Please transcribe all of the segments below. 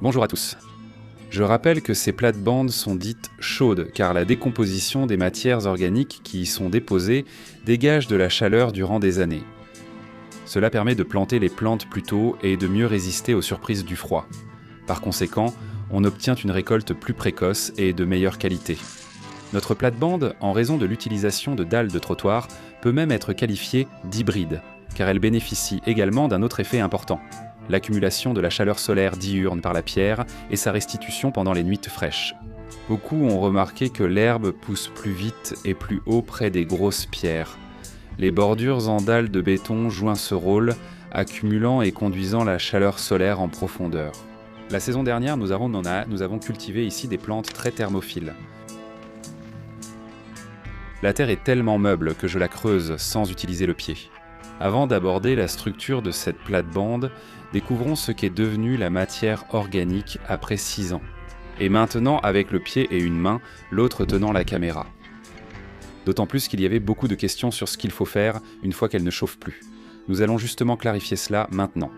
Bonjour à tous. Je rappelle que ces plates-bandes sont dites chaudes car la décomposition des matières organiques qui y sont déposées dégage de la chaleur durant des années. Cela permet de planter les plantes plus tôt et de mieux résister aux surprises du froid. Par conséquent, on obtient une récolte plus précoce et de meilleure qualité. Notre plate-bande, en raison de l'utilisation de dalles de trottoir, peut même être qualifiée d'hybride, car elle bénéficie également d'un autre effet important, l'accumulation de la chaleur solaire diurne par la pierre et sa restitution pendant les nuits fraîches. Beaucoup ont remarqué que l'herbe pousse plus vite et plus haut près des grosses pierres. Les bordures en dalles de béton jouent ce rôle, accumulant et conduisant la chaleur solaire en profondeur. La saison dernière, nous avons cultivé ici des plantes très thermophiles. La terre est tellement meuble que je la creuse sans utiliser le pied. Avant d'aborder la structure de cette plate-bande, découvrons ce qu'est devenue la matière organique après 6 ans. Et maintenant avec le pied et une main, l'autre tenant la caméra. D'autant plus qu'il y avait beaucoup de questions sur ce qu'il faut faire une fois qu'elle ne chauffe plus. Nous allons justement clarifier cela maintenant.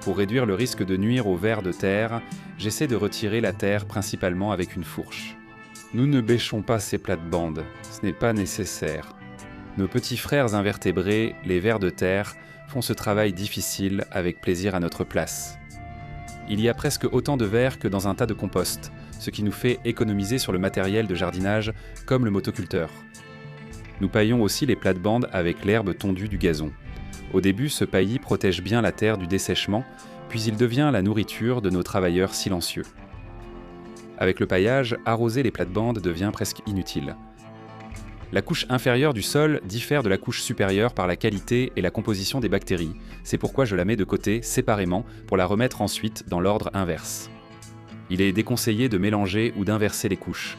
Pour réduire le risque de nuire aux vers de terre, j'essaie de retirer la terre principalement avec une fourche. Nous ne bêchons pas ces plates-bandes, ce n'est pas nécessaire. Nos petits frères invertébrés, les vers de terre, font ce travail difficile avec plaisir à notre place. Il y a presque autant de vers que dans un tas de compost, ce qui nous fait économiser sur le matériel de jardinage comme le motoculteur. Nous paillons aussi les plates-bandes avec l'herbe tondue du gazon. Au début, ce paillis protège bien la terre du dessèchement, puis il devient la nourriture de nos travailleurs silencieux. Avec le paillage, arroser les plates-bandes devient presque inutile. La couche inférieure du sol diffère de la couche supérieure par la qualité et la composition des bactéries. C'est pourquoi je la mets de côté séparément pour la remettre ensuite dans l'ordre inverse. Il est déconseillé de mélanger ou d'inverser les couches.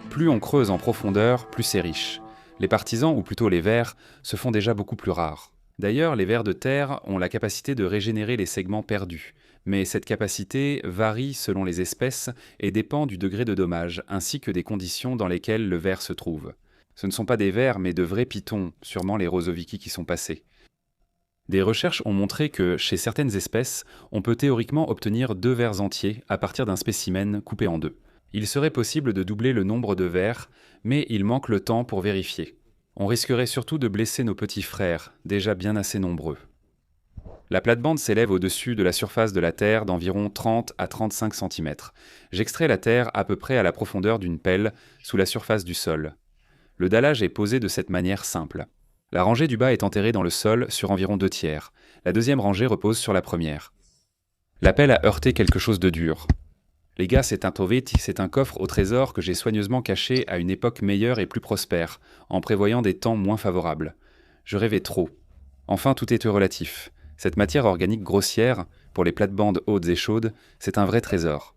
Plus on creuse en profondeur, plus c'est riche. Les partisans, ou plutôt les vers, se font déjà beaucoup plus rares. D'ailleurs, les vers de terre ont la capacité de régénérer les segments perdus. Mais cette capacité varie selon les espèces et dépend du degré de dommage, ainsi que des conditions dans lesquelles le ver se trouve. Ce ne sont pas des vers, mais de vrais pitons, sûrement les rosovichi qui sont passés. Des recherches ont montré que, chez certaines espèces, on peut théoriquement obtenir 2 vers entiers à partir d'un spécimen coupé en 2. Il serait possible de doubler le nombre de vers, mais il manque le temps pour vérifier. On risquerait surtout de blesser nos petits frères, déjà bien assez nombreux. La plate-bande s'élève au-dessus de la surface de la terre d'environ 30 à 35 cm. J'extrais la terre à peu près à la profondeur d'une pelle, sous la surface du sol. Le dallage est posé de cette manière simple. La rangée du bas est enterrée dans le sol sur environ 2/3. La deuxième rangée repose sur la première. La pelle a heurté quelque chose de dur. Les gars, c'est un coffre au trésor que j'ai soigneusement caché à une époque meilleure et plus prospère, en prévoyant des temps moins favorables. Je rêvais trop. Enfin, tout est relatif. Cette matière organique grossière, pour les plates-bandes hautes et chaudes, c'est un vrai trésor.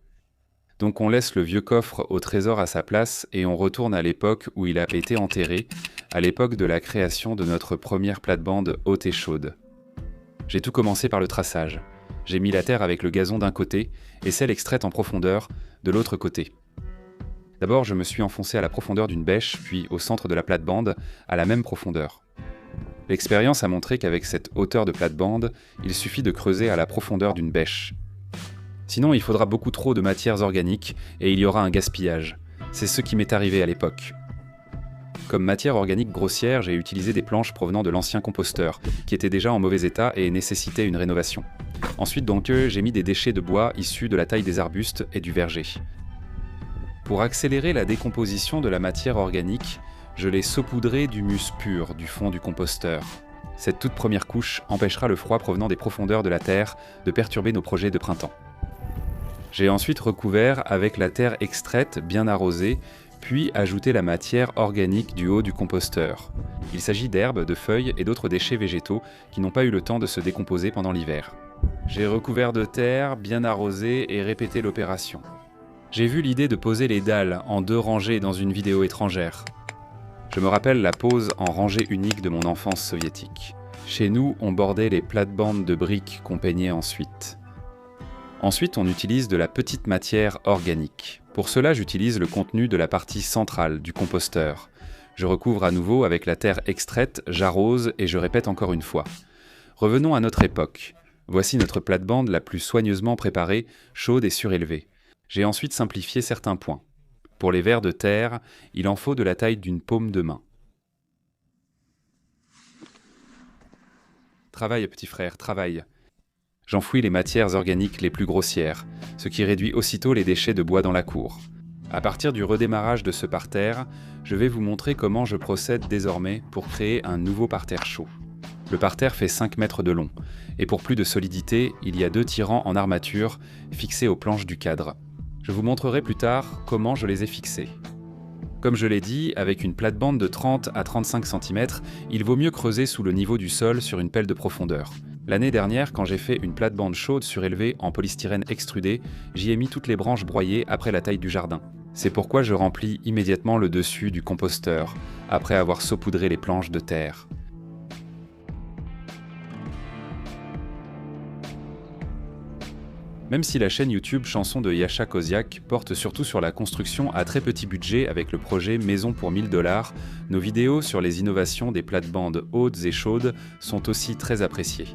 Donc on laisse le vieux coffre au trésor à sa place et on retourne à l'époque où il a été enterré, à l'époque de la création de notre première plate-bande haute et chaude. J'ai tout commencé par le traçage. J'ai mis la terre avec le gazon d'un côté et celle extraite en profondeur de l'autre côté. D'abord, je me suis enfoncé à la profondeur d'une bêche, puis au centre de la plate-bande, à la même profondeur. L'expérience a montré qu'avec cette hauteur de plate-bande, il suffit de creuser à la profondeur d'une bêche. Sinon, il faudra beaucoup trop de matières organiques et il y aura un gaspillage. C'est ce qui m'est arrivé à l'époque. Comme matière organique grossière, j'ai utilisé des planches provenant de l'ancien composteur, qui était déjà en mauvais état et nécessitait une rénovation. Ensuite donc, j'ai mis des déchets de bois issus de la taille des arbustes et du verger. Pour accélérer la décomposition de la matière organique, je l'ai saupoudré d'humus pur du fond du composteur. Cette toute première couche empêchera le froid provenant des profondeurs de la terre de perturber nos projets de printemps. J'ai ensuite recouvert avec la terre extraite bien arrosée, puis ajouté la matière organique du haut du composteur. Il s'agit d'herbes, de feuilles et d'autres déchets végétaux qui n'ont pas eu le temps de se décomposer pendant l'hiver. J'ai recouvert de terre, bien arrosé et répété l'opération. J'ai vu l'idée de poser les dalles en 2 rangées dans une vidéo étrangère. Je me rappelle la pose en rangée unique de mon enfance soviétique. Chez nous, on bordait les plates-bandes de briques qu'on peignait ensuite. Ensuite, on utilise de la petite matière organique. Pour cela, j'utilise le contenu de la partie centrale du composteur. Je recouvre à nouveau avec la terre extraite, j'arrose et je répète encore une fois. Revenons à notre époque. Voici notre plate-bande la plus soigneusement préparée, chaude et surélevée. J'ai ensuite simplifié certains points. Pour les vers de terre, il en faut de la taille d'une paume de main. Travaille, petit frère, travaille. J'enfouis les matières organiques les plus grossières, ce qui réduit aussitôt les déchets de bois dans la cour. À partir du redémarrage de ce parterre, je vais vous montrer comment je procède désormais pour créer un nouveau parterre chaud. Le parterre fait 5 mètres de long, et pour plus de solidité, il y a 2 tirants en armature fixés aux planches du cadre. Je vous montrerai plus tard comment je les ai fixés. Comme je l'ai dit, avec une plate-bande de 30 à 35 cm, il vaut mieux creuser sous le niveau du sol sur une pelle de profondeur. L'année dernière, quand j'ai fait une plate-bande chaude surélevée en polystyrène extrudé, j'y ai mis toutes les branches broyées après la taille du jardin. C'est pourquoi je remplis immédiatement le dessus du composteur, après avoir saupoudré les planches de terre. Même si la chaîne YouTube Chansons de Yasha Koziak porte surtout sur la construction à très petit budget avec le projet Maison pour 1000 $, nos vidéos sur les innovations des plates-bandes hautes et chaudes sont aussi très appréciées.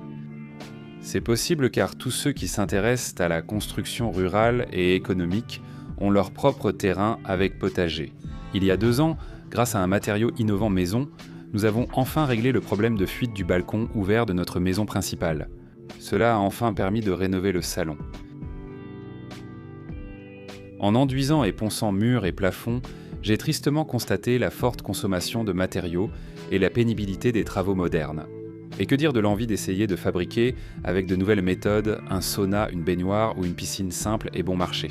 C'est possible car tous ceux qui s'intéressent à la construction rurale et économique ont leur propre terrain avec potager. Il y a 2 ans, grâce à un matériau innovant maison, nous avons enfin réglé le problème de fuite du balcon ouvert de notre maison principale. Cela a enfin permis de rénover le salon. En enduisant et ponçant murs et plafonds, j'ai tristement constaté la forte consommation de matériaux et la pénibilité des travaux modernes. Et que dire de l'envie d'essayer de fabriquer, avec de nouvelles méthodes, un sauna, une baignoire ou une piscine simple et bon marché.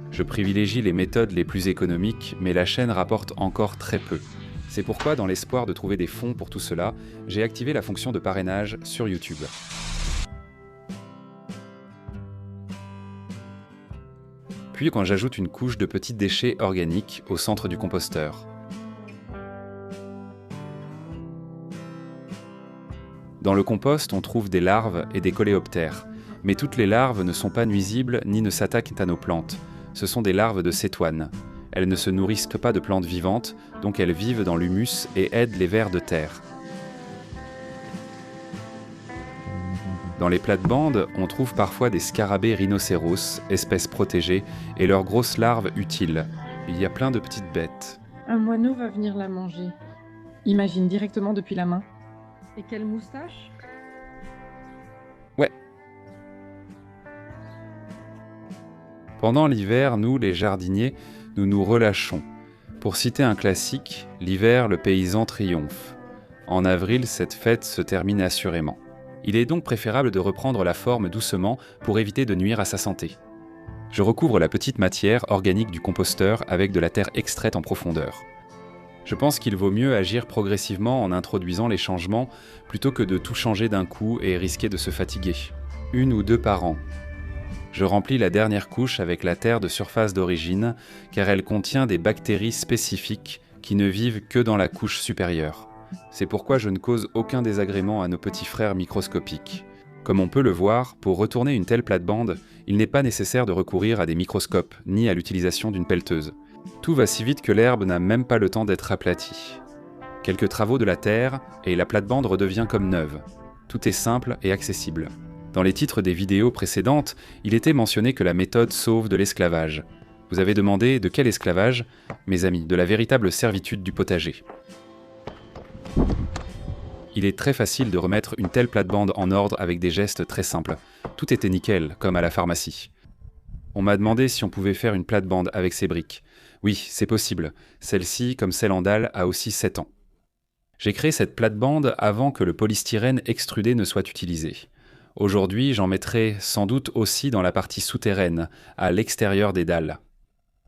Je privilégie les méthodes les plus économiques, mais la chaîne rapporte encore très peu. C'est pourquoi, dans l'espoir de trouver des fonds pour tout cela, j'ai activé la fonction de parrainage sur YouTube. Puis quand j'ajoute une couche de petits déchets organiques au centre du composteur. Dans le compost, on trouve des larves et des coléoptères, mais toutes les larves ne sont pas nuisibles ni ne s'attaquent à nos plantes. Ce sont des larves de cétoines. Elles ne se nourrissent pas de plantes vivantes, donc elles vivent dans l'humus et aident les vers de terre. Dans les plates-bandes, on trouve parfois des scarabées rhinocéros, espèces protégées, et leurs grosses larves utiles. Il y a plein de petites bêtes. Un moineau va venir la manger. Imagine directement depuis la main. Et quelle moustache! Ouais. Pendant l'hiver, nous, les jardiniers, nous nous relâchons. Pour citer un classique, l'hiver, le paysan triomphe. En avril, cette fête se termine assurément. Il est donc préférable de reprendre la forme doucement pour éviter de nuire à sa santé. Je recouvre la petite matière organique du composteur avec de la terre extraite en profondeur. Je pense qu'il vaut mieux agir progressivement en introduisant les changements plutôt que de tout changer d'un coup et risquer de se fatiguer. 1 ou 2 par an. Je remplis la dernière couche avec la terre de surface d'origine car elle contient des bactéries spécifiques qui ne vivent que dans la couche supérieure. C'est pourquoi je ne cause aucun désagrément à nos petits frères microscopiques. Comme on peut le voir, pour retourner une telle plate-bande, il n'est pas nécessaire de recourir à des microscopes, ni à l'utilisation d'une pelleteuse. Tout va si vite que l'herbe n'a même pas le temps d'être aplatie. Quelques travaux de la terre, et la plate-bande redevient comme neuve. Tout est simple et accessible. Dans les titres des vidéos précédentes, il était mentionné que la méthode sauve de l'esclavage. Vous avez demandé de quel esclavage? Mes amis, de la véritable servitude du potager. Il est très facile de remettre une telle plate-bande en ordre avec des gestes très simples. Tout était nickel, comme à la pharmacie. On m'a demandé si on pouvait faire une plate-bande avec ces briques. Oui, c'est possible. Celle-ci, comme celle en dalle, a aussi 7 ans. J'ai créé cette plate-bande avant que le polystyrène extrudé ne soit utilisé. Aujourd'hui, j'en mettrai sans doute aussi dans la partie souterraine, à l'extérieur des dalles.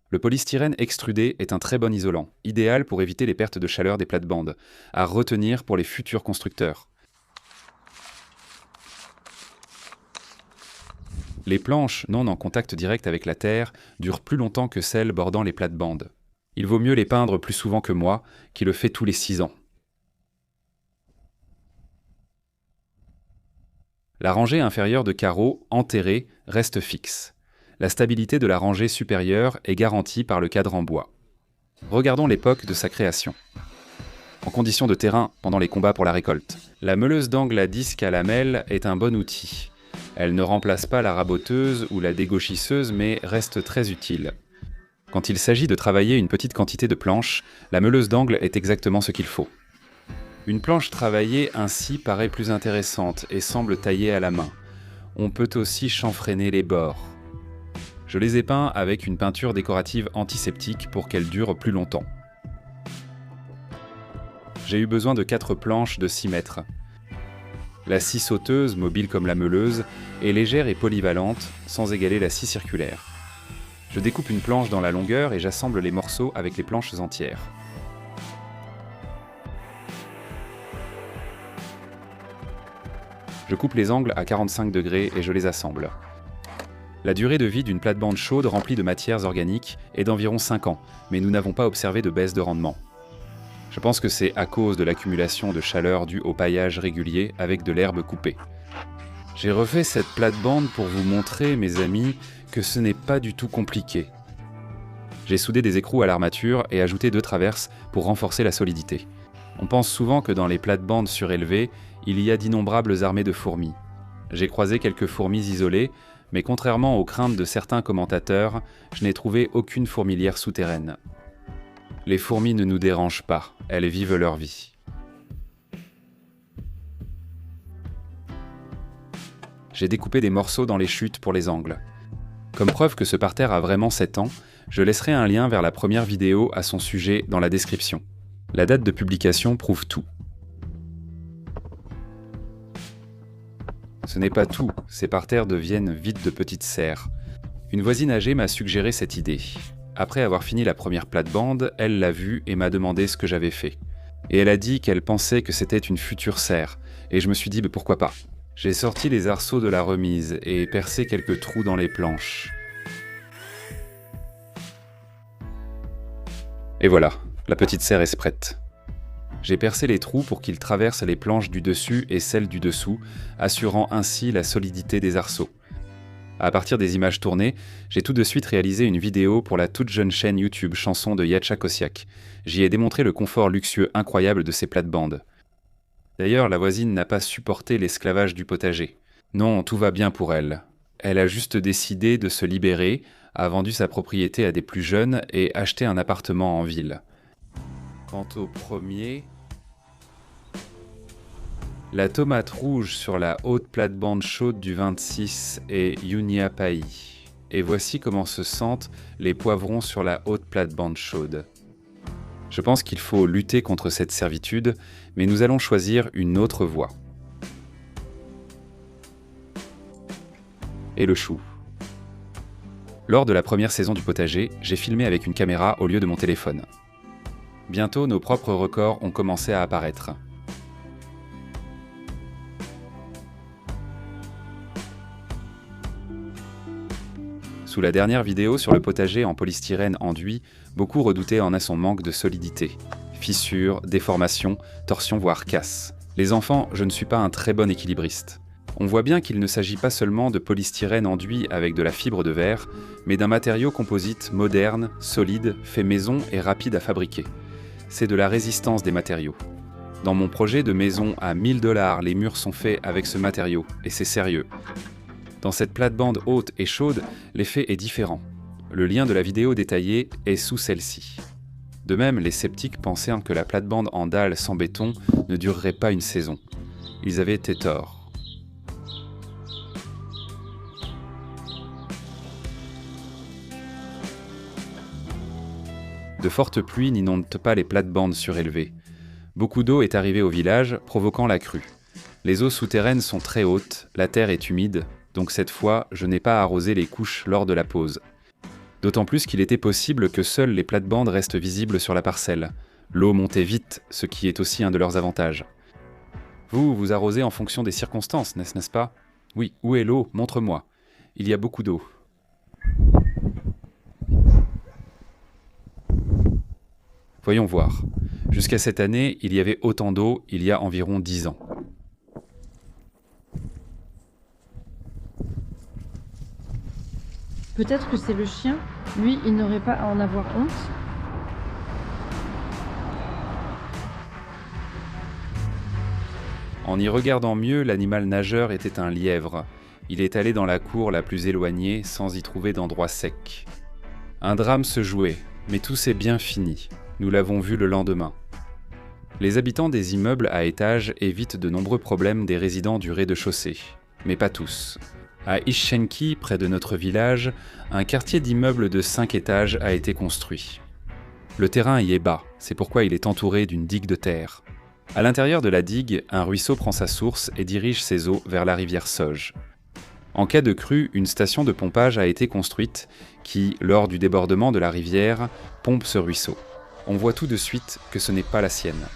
Le polystyrène extrudé est un très bon isolant, idéal pour éviter les pertes de chaleur des plates-bandes, à retenir pour les futurs constructeurs. Les planches non en contact direct avec la terre durent plus longtemps que celles bordant les plates-bandes. Il vaut mieux les peindre plus souvent que moi, qui le fait tous les 6 ans. La rangée inférieure de carreaux, enterrés, reste fixe. La stabilité de la rangée supérieure est garantie par le cadre en bois. Regardons l'époque de sa création. En conditions de terrain, pendant les combats pour la récolte, la meuleuse d'angle à disque à lamelles est un bon outil. Elle ne remplace pas la raboteuse ou la dégauchisseuse, mais reste très utile. Quand il s'agit de travailler une petite quantité de planches, la meuleuse d'angle est exactement ce qu'il faut. Une planche travaillée ainsi paraît plus intéressante et semble taillée à la main. On peut aussi chanfreiner les bords. Je les ai peints avec une peinture décorative antiseptique pour qu'elle dure plus longtemps. J'ai eu besoin de 4 planches de 6 mètres. La scie sauteuse, mobile comme la meuleuse, est légère et polyvalente, sans égaler la scie circulaire. Je découpe une planche dans la longueur et j'assemble les morceaux avec les planches entières. Je coupe les angles à 45 degrés et je les assemble. La durée de vie d'une plate-bande chaude remplie de matières organiques est d'environ 5 ans, mais nous n'avons pas observé de baisse de rendement. Je pense que c'est à cause de l'accumulation de chaleur due au paillage régulier avec de l'herbe coupée. J'ai refait cette plate-bande pour vous montrer, mes amis, que ce n'est pas du tout compliqué. J'ai soudé des écrous à l'armature et ajouté 2 traverses pour renforcer la solidité. On pense souvent que dans les plates-bandes surélevées, il y a d'innombrables armées de fourmis. J'ai croisé quelques fourmis isolées, mais contrairement aux craintes de certains commentateurs, je n'ai trouvé aucune fourmilière souterraine. Les fourmis ne nous dérangent pas, elles vivent leur vie. J'ai découpé des morceaux dans les chutes pour les angles. Comme preuve que ce parterre a vraiment 7 ans, je laisserai un lien vers la première vidéo à son sujet dans la description. La date de publication prouve tout. Ce n'est pas tout, ces parterres deviennent vite de petites serres. Une voisine âgée m'a suggéré cette idée. Après avoir fini la première plate-bande, elle l'a vue et m'a demandé ce que j'avais fait. Et elle a dit qu'elle pensait que c'était une future serre, et je me suis dit pourquoi pas. J'ai sorti les arceaux de la remise et percé quelques trous dans les planches. Et voilà, la petite serre est prête. J'ai percé les trous pour qu'ils traversent les planches du dessus et celles du dessous, assurant ainsi la solidité des arceaux. À partir des images tournées, j'ai tout de suite réalisé une vidéo pour la toute jeune chaîne YouTube Chanson de Yatcha Kosiak. J'y ai démontré le confort luxueux incroyable de ces plates-bandes. D'ailleurs, la voisine n'a pas supporté l'esclavage du potager. Non, tout va bien pour elle. Elle a juste décidé de se libérer, a vendu sa propriété à des plus jeunes et acheté un appartement en ville. Quant au premier... La tomate rouge sur la haute plate-bande chaude du 26 est Yunia Pai. Et voici comment se sentent les poivrons sur la haute plate-bande chaude. Je pense qu'il faut lutter contre cette servitude, mais nous allons choisir une autre voie. Et le chou. Lors de la première saison du potager, j'ai filmé avec une caméra au lieu de mon téléphone. Bientôt, nos propres records ont commencé à apparaître. Sous la dernière vidéo sur le potager en polystyrène enduit, beaucoup redoutaient en son manque de solidité. Fissures, déformations, torsions voire casses. Les enfants, je ne suis pas un très bon équilibriste. On voit bien qu'il ne s'agit pas seulement de polystyrène enduit avec de la fibre de verre, mais d'un matériau composite moderne, solide, fait maison et rapide à fabriquer. C'est de la résistance des matériaux. Dans mon projet de maison à 1 000 $, les murs sont faits avec ce matériau, et c'est sérieux. Dans cette plate-bande haute et chaude, l'effet est différent. Le lien de la vidéo détaillée est sous celle-ci. De même, les sceptiques pensaient que la plate-bande en dalle sans béton ne durerait pas une saison. Ils avaient été tort. De fortes pluies n'inondent pas les plates-bandes surélevées. Beaucoup d'eau est arrivée au village, provoquant la crue. Les eaux souterraines sont très hautes, la terre est humide, donc cette fois, je n'ai pas arrosé les couches lors de la pause. D'autant plus qu'il était possible que seules les plates-bandes restent visibles sur la parcelle. L'eau montait vite, ce qui est aussi un de leurs avantages. Vous arrosez en fonction des circonstances, n'est-ce pas? Oui, où est l'eau? Montre-moi. Il y a beaucoup d'eau. Voyons voir. Jusqu'à cette année, il y avait autant d'eau il y a environ 10 ans. Peut-être que c'est le chien. Lui, il n'aurait pas à en avoir honte. En y regardant mieux, l'animal nageur était un lièvre. Il est allé dans la cour la plus éloignée sans y trouver d'endroit sec. Un drame se jouait, mais tout s'est bien fini. Nous l'avons vu le lendemain. Les habitants des immeubles à étages évitent de nombreux problèmes des résidents du rez-de-chaussée, mais pas tous. À Ishchenki, près de notre village, un quartier d'immeubles de 5 étages a été construit. Le terrain y est bas, c'est pourquoi il est entouré d'une digue de terre. À l'intérieur de la digue, un ruisseau prend sa source et dirige ses eaux vers la rivière Soj. En cas de crue, une station de pompage a été construite qui, lors du débordement de la rivière, pompe ce ruisseau. On voit tout de suite que ce n'est pas la sienne.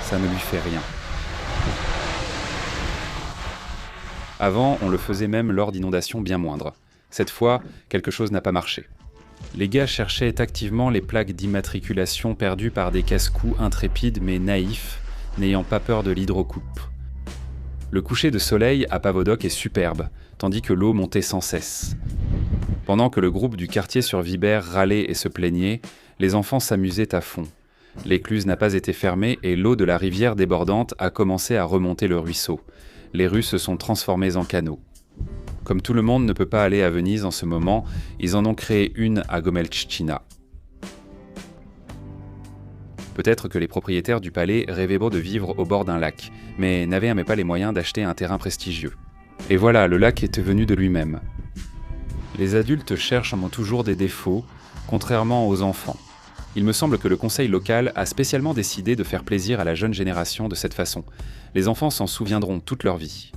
Ça ne lui fait rien. Avant, on le faisait même lors d'inondations bien moindres. Cette fois, quelque chose n'a pas marché. Les gars cherchaient activement les plaques d'immatriculation perdues par des casse-cous intrépides mais naïfs, n'ayant pas peur de l'hydrocoupe. Le coucher de soleil à Pavodok est superbe, tandis que l'eau montait sans cesse. Pendant que le groupe du quartier sur Vibert râlait et se plaignait, les enfants s'amusaient à fond. L'écluse n'a pas été fermée et l'eau de la rivière débordante a commencé à remonter le ruisseau. Les rues se sont transformées en canaux. Comme tout le monde ne peut pas aller à Venise en ce moment, ils en ont créé une à Gomelchtina. Peut-être que les propriétaires du palais rêvaient beau de vivre au bord d'un lac, mais n'avaient même pas les moyens d'acheter un terrain prestigieux. Et voilà, le lac est venu de lui-même. Les adultes cherchent toujours des défauts, contrairement aux enfants. Il me semble que le conseil local a spécialement décidé de faire plaisir à la jeune génération de cette façon. Les enfants s'en souviendront toute leur vie.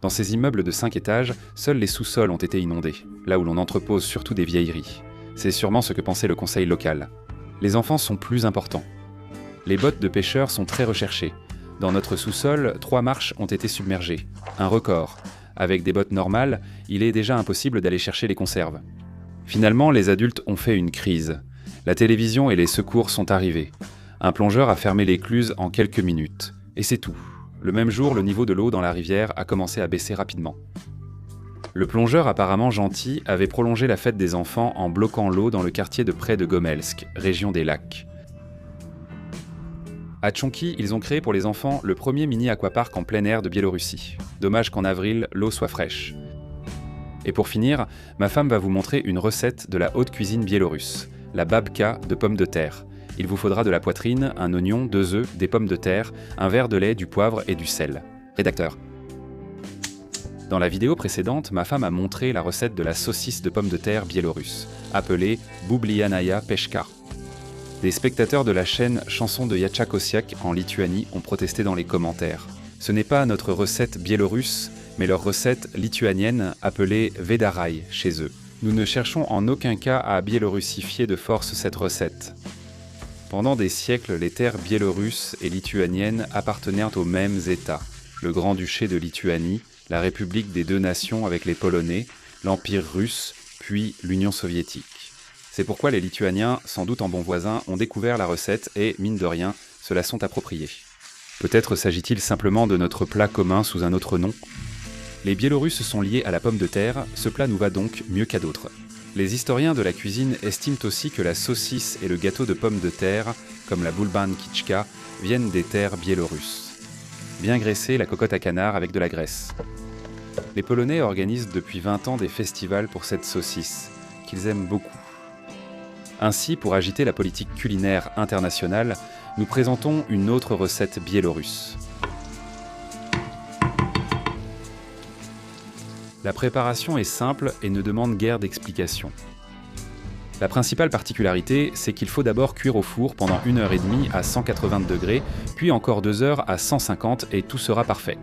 Dans ces immeubles de 5 étages, seuls les sous-sols ont été inondés, là où l'on entrepose surtout des vieilleries. C'est sûrement ce que pensait le conseil local. Les enfants sont plus importants. Les bottes de pêcheurs sont très recherchées. Dans notre sous-sol, 3 marches ont été submergées. Un record. Avec des bottes normales, il est déjà impossible d'aller chercher les conserves. Finalement, les adultes ont fait une crise. La télévision et les secours sont arrivés. Un plongeur a fermé l'écluse en quelques minutes. Et c'est tout. Le même jour, le niveau de l'eau dans la rivière a commencé à baisser rapidement. Le plongeur apparemment gentil avait prolongé la fête des enfants en bloquant l'eau dans le quartier de près de Gomelsk, région des lacs. À Tchonki, ils ont créé pour les enfants le premier mini-aquapark en plein air de Biélorussie. Dommage qu'en avril, l'eau soit fraîche. Et pour finir, ma femme va vous montrer une recette de la haute cuisine biélorusse, la babka de pommes de terre. Il vous faudra de la poitrine, un oignon, 2 œufs, des pommes de terre, un verre de lait, du poivre et du sel. Rédacteur. Dans la vidéo précédente, ma femme a montré la recette de la saucisse de pommes de terre biélorusse, appelée Boublianaya Peshka. Des spectateurs de la chaîne Chanson de Yachakosiak en Lituanie ont protesté dans les commentaires. Ce n'est pas notre recette biélorusse, mais leur recette lituanienne appelée Vedarai chez eux. Nous ne cherchons en aucun cas à biélorussifier de force cette recette. Pendant des siècles, les terres biélorusses et lituaniennes appartenaient aux mêmes États. Le Grand-Duché de Lituanie, la République des 2 nations avec les Polonais, l'Empire russe, puis l'Union soviétique. C'est pourquoi les Lituaniens, sans doute en bons voisins, ont découvert la recette et, mine de rien, se la sont appropriée. Peut-être s'agit-il simplement de notre plat commun sous un autre nom ? Les Biélorusses sont liés à la pomme de terre, ce plat nous va donc mieux qu'à d'autres. Les historiens de la cuisine estiment aussi que la saucisse et le gâteau de pommes de terre, comme la boulban kitschka, viennent des terres biélorusses. Bien graisser la cocotte à canard avec de la graisse. Les Polonais organisent depuis 20 ans des festivals pour cette saucisse, qu'ils aiment beaucoup. Ainsi, pour agiter la politique culinaire internationale, nous présentons une autre recette biélorusse. La préparation est simple et ne demande guère d'explications. La principale particularité, c'est qu'il faut d'abord cuire au four pendant 1h30 à 180 degrés, puis encore 2 heures à 150 et tout sera parfait.